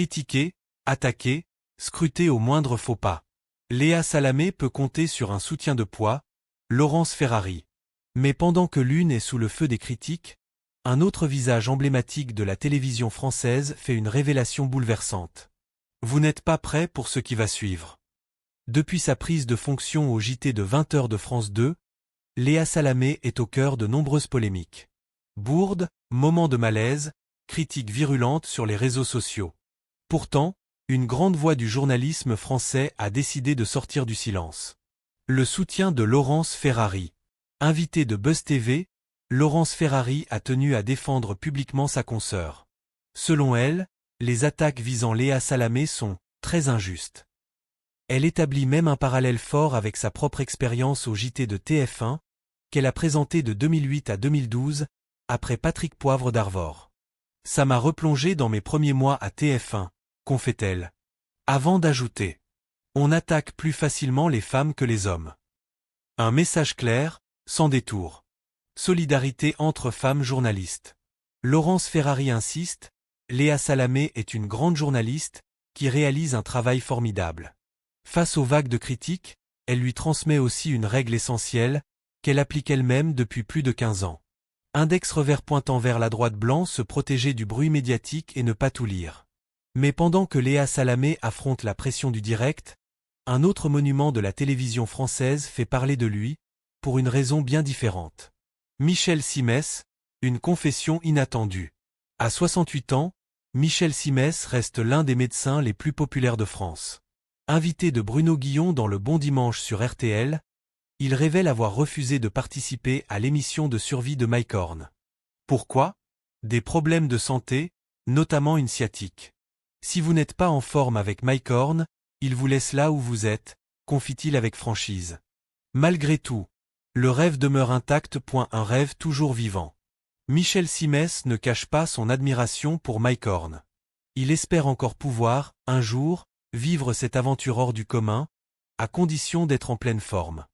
Critiquée, attaquée, scrutée au moindre faux pas. Léa Salamé peut compter sur un soutien de poids, Laurence Ferrari. Mais pendant que l'une est sous le feu des critiques, un autre visage emblématique de la télévision française fait une révélation bouleversante. Vous n'êtes pas prêts pour ce qui va suivre. Depuis sa prise de fonction au JT de 20h de France 2, Léa Salamé est au cœur de nombreuses polémiques. Bourdes, moments de malaise, critiques virulentes sur les réseaux sociaux. Pourtant, une grande voix du journalisme français a décidé de sortir du silence. Le soutien de Laurence Ferrari. Invitée de Buzz TV, Laurence Ferrari a tenu à défendre publiquement sa consoeur. Selon elle, les attaques visant Léa Salamé sont très injustes. Elle établit même un parallèle fort avec sa propre expérience au JT de TF1, qu'elle a présenté de 2008 à 2012, après Patrick Poivre d'Arvor. Ça m'a replongé dans mes premiers mois à TF1, confie-t-elle. Avant d'ajouter, on attaque plus facilement les femmes que les hommes. Un message clair, sans détour. Solidarité entre femmes journalistes. Laurence Ferrari insiste, Léa Salamé est une grande journaliste, qui réalise un travail formidable. Face aux vagues de critiques, elle lui transmet aussi une règle essentielle, qu'elle applique elle-même depuis plus de 15 ans. Index revers pointant vers la droite blanc, se protéger du bruit médiatique et ne pas tout lire. Mais pendant que Léa Salamé affronte la pression du direct, un autre monument de la télévision française fait parler de lui, pour une raison bien différente. Michel Simès, une confession inattendue. À 68 ans, Michel Simès reste l'un des médecins les plus populaires de France. Invité de Bruno Guillon dans Le Bon Dimanche sur RTL, il révèle avoir refusé de participer à l'émission de survie de Mike Horn. Pourquoi? Des problèmes de santé, notamment une sciatique. Si vous n'êtes pas en forme avec Mike Horn, il vous laisse là où vous êtes, confie-t-il avec franchise. Malgré tout, le rêve demeure intact. Un rêve toujours vivant. Michel Simès ne cache pas son admiration pour Mike Horn. Il espère encore pouvoir, un jour, vivre cette aventure hors du commun, à condition d'être en pleine forme.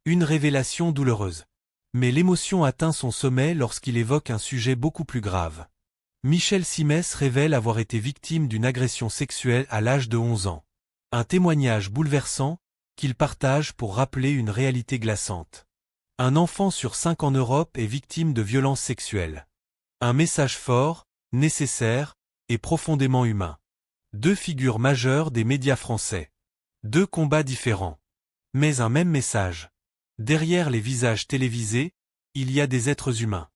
Une révélation douloureuse. Mais l'émotion atteint son sommet lorsqu'il évoque un sujet beaucoup plus grave. Michel Simès révèle avoir été victime d'une agression sexuelle à l'âge de 11 ans. Un témoignage bouleversant, qu'il partage pour rappeler une réalité glaçante. Un enfant sur 5 en Europe est victime de violences sexuelles. Un message fort, nécessaire, et profondément humain. Deux figures majeures des médias français. Deux combats différents. Mais un même message. Derrière les visages télévisés, il y a des êtres humains.